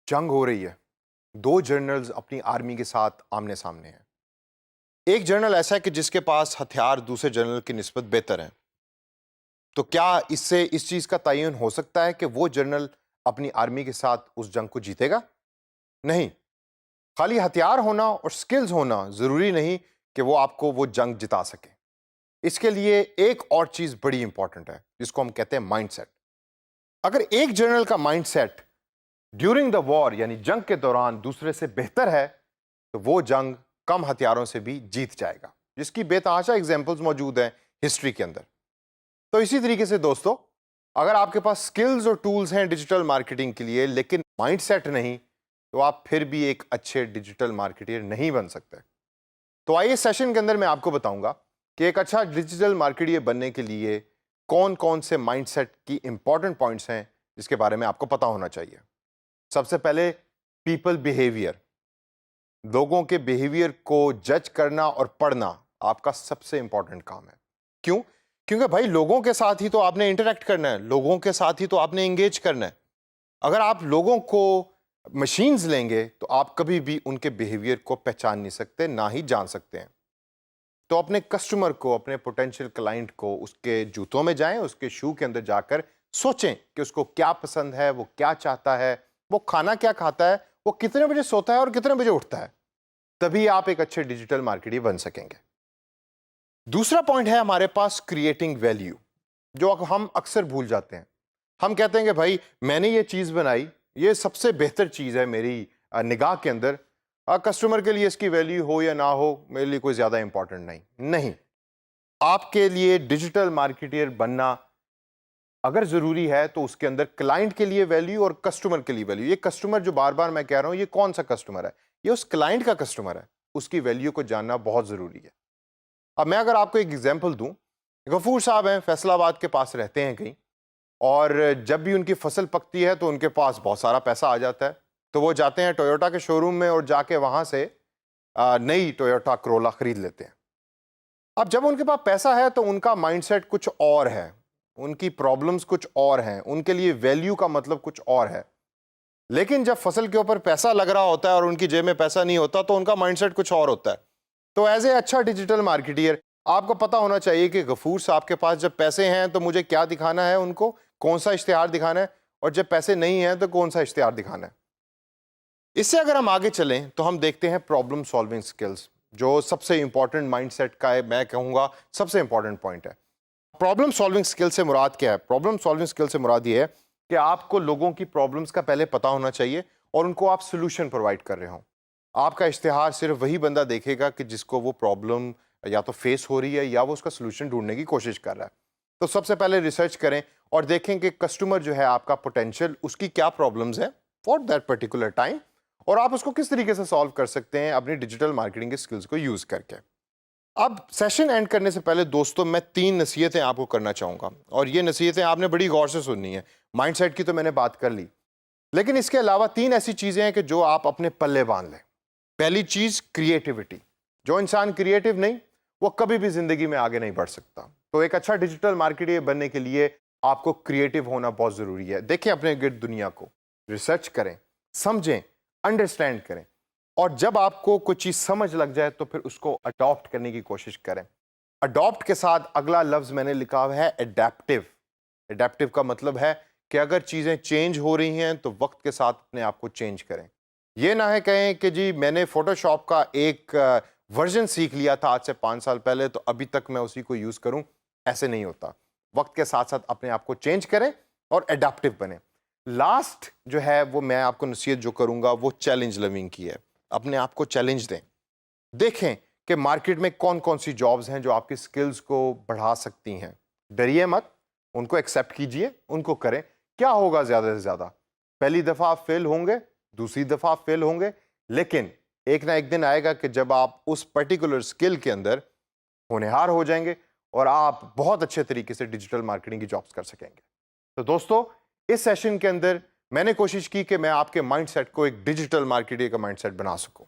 जंग हो रही है। दो जनरल्स अपनी आर्मी के साथ आमने सामने हैं। एक जनरल ऐसा है कि जिसके पास हथियार दूसरे जनरल की निस्बत बेहतर हैं। तो क्या इससे इस चीज का तयन हो सकता है कि वो जनरल अपनी आर्मी के साथ उस जंग को जीतेगा? नहीं। खाली हथियार होना और स्किल्स होना जरूरी नहीं कि वो आपको वो जंग जिता सके। इसके लिए एक और चीज बड़ी इंपॉर्टेंट है जिसको हम कहते हैं माइंडसेट। अगर एक जनरल का माइंडसेट ड्यूरिंग द वॉर यानी जंग के दौरान दूसरे से बेहतर है तो वो जंग कम हथियारों से भी जीत जाएगा, जिसकी बेतहाशा एग्जांपल्स मौजूद हैं हिस्ट्री के अंदर। तो इसी तरीके से दोस्तों, अगर आपके पास स्किल्स और टूल्स हैं डिजिटल मार्केटिंग के लिए लेकिन माइंडसेट नहीं, तो आप फिर भी एक अच्छे डिजिटल मार्केटर नहीं बन सकते। तो आइए सेशन के अंदर मैं आपको बताऊंगा कि एक अच्छा डिजिटल मार्केटर बनने के लिए कौन कौन से माइंडसेट की इंपॉर्टेंट पॉइंट्स हैं जिसके बारे में आपको पता होना चाहिए। सबसे पहले पीपल बिहेवियर। लोगों के बिहेवियर को जज करना और पढ़ना आपका सबसे इंपॉर्टेंट काम है। क्यों? क्योंकि भाई लोगों के साथ ही तो आपने इंटरेक्ट करना है, लोगों के साथ ही तो आपने एंगेज करना है। अगर आप लोगों को मशीन्स लेंगे तो आप कभी भी उनके बिहेवियर को पहचान नहीं सकते, ना ही जान सकते हैं। तो अपने कस्टमर को, अपने पोटेंशियल क्लाइंट को उसके जूतों में जाएं, उसके शू के अंदर जाकर सोचें कि उसको क्या पसंद है, वो क्या चाहता है, वो खाना क्या खाता है, वो कितने बजे सोता है और कितने बजे उठता है। तभी आप एक अच्छे डिजिटल मार्केटर बन सकेंगे। दूसरा पॉइंट है हमारे पास क्रिएटिंग वैल्यू, जो हम अक्सर भूल जाते हैं। हम कहते हैं कि भाई मैंने ये चीज बनाई, ये सबसे बेहतर चीज है मेरी निगाह के अंदर, कस्टमर के लिए इसकी वैल्यू हो या ना हो मेरे लिए कोई ज्यादा इंपॉर्टेंट नहीं। आपके लिए डिजिटल मार्केटर बनना अगर जरूरी है तो उसके अंदर क्लाइंट के लिए वैल्यू और कस्टमर के लिए वैल्यू, ये कस्टमर जो बार बार मैं कह रहा हूं, ये कौन सा कस्टमर है? ये उस क्लाइंट का कस्टमर है, उसकी वैल्यू को जानना बहुत जरूरी है। अब मैं अगर आपको एक एग्जांपल दूं, गफूर साहब हैं, फैसलाबाद के पास रहते हैं कहीं, और जब भी उनकी फसल पकती है तो उनके पास बहुत सारा पैसा आ जाता है। तो वो जाते हैं टोयोटा के शोरूम में और जाके वहां से नई टोयोटा करोला खरीद लेते हैं। अब जब उनके पास पैसा है तो उनका माइंडसेट कुछ और है, उनकी प्रॉब्लम्स कुछ और हैं, उनके लिए वैल्यू का मतलब कुछ और है। लेकिन जब फसल के ऊपर पैसा लग रहा होता है और उनकी जेब में पैसा नहीं होता तो उनका माइंडसेट कुछ और होता है। तो एज ए अच्छा डिजिटल मार्केटर आपको पता होना चाहिए कि गफूर साहब के पास जब पैसे हैं तो मुझे क्या दिखाना है, उनको कौन सा इश्तिहार दिखाना है, और जब पैसे नहीं हैं तो कौन सा इश्तिहार दिखाना है। इससे अगर हम आगे चलें तो हम देखते हैं प्रॉब्लम सॉल्विंग स्किल्स, जो सबसे इंपॉर्टेंट माइंडसेट का है, मैं कहूँगा सबसे इंपॉर्टेंट पॉइंट है। प्रॉब्लम सॉल्विंग स्किल से मुराद क्या है? प्रॉब्लम सॉल्विंग स्किल से मुराद ये है कि आपको लोगों की प्रॉब्लम्स का पहले पता होना चाहिए और उनको आप सोल्यूशन प्रोवाइड कर रहे हो। आपका इश्तिहार सिर्फ वही बंदा देखेगा कि जिसको वो प्रॉब्लम या तो फेस हो रही है या वो उसका सोल्यूशन ढूंढने की कोशिश कर रहा है। तो सबसे पहले रिसर्च करें और देखें कि कस्टमर जो है आपका पोटेंशियल, उसकी क्या प्रॉब्लम्स है फॉर दैट पर्टिकुलर टाइम, और आप उसको किस तरीके से सॉल्व कर सकते हैं अपनी डिजिटल मार्केटिंग के स्किल्स को यूज करके। अब सेशन एंड करने से पहले दोस्तों मैं 3 नसीहतें आपको करना चाहूँगा, और ये नसीहतें आपने बड़ी गौर से सुननी है। माइंडसेट की तो मैंने बात कर ली, लेकिन इसके अलावा 3 ऐसी चीज़ें हैं कि जो आप अपने पल्ले बांध लें। पहली चीज़ क्रिएटिविटी। जो इंसान क्रिएटिव नहीं, वो कभी भी ज़िंदगी में आगे नहीं बढ़ सकता। तो एक अच्छा डिजिटल मार्केटर बनने के लिए आपको क्रिएटिव होना बहुत ज़रूरी है। देखें अपने गिर्द दुनिया को, रिसर्च करें, समझें, अंडरस्टैंड करें, और जब आपको कोई चीज समझ लग जाए तो फिर उसको अडॉप्ट करने की कोशिश करें। अडॉप्ट के साथ अगला लफ्ज मैंने लिखा हुआ है एडेप्टिव। एडेप्टिव का मतलब है कि अगर चीजें चेंज हो रही हैं तो वक्त के साथ अपने आप को चेंज करें। ये ना है कहें कि जी मैंने फोटोशॉप का एक वर्जन सीख लिया था आज से 5 साल पहले तो अभी तक मैं उसी को यूज करूं। ऐसे नहीं होता। वक्त के साथ साथ अपने आप को चेंज करें और एडेप्टिव बने। लास्ट जो है वो मैं आपको नसीहत जो करूंगा वो चैलेंज लविंग की है। अपने आप को चैलेंज दें, देखें कि मार्केट में कौन कौन सी जॉब्स हैं जो आपकी स्किल्स को बढ़ा सकती हैं। डरिए मत, उनको एक्सेप्ट कीजिए, उनको करें। क्या होगा ज्यादा से ज्यादा, पहली दफा आप फेल होंगे, दूसरी दफा आप फेल होंगे, लेकिन एक ना एक दिन आएगा कि जब आप उस पर्टिकुलर स्किल के अंदर होनहार हो जाएंगे और आप बहुत अच्छे तरीके से डिजिटल मार्केटिंग की जॉब्स कर सकेंगे। तो दोस्तों, इस सेशन के अंदर मैंने कोशिश की कि मैं आपके माइंडसेट को एक डिजिटल मार्केटिंग का माइंडसेट बना सकूं।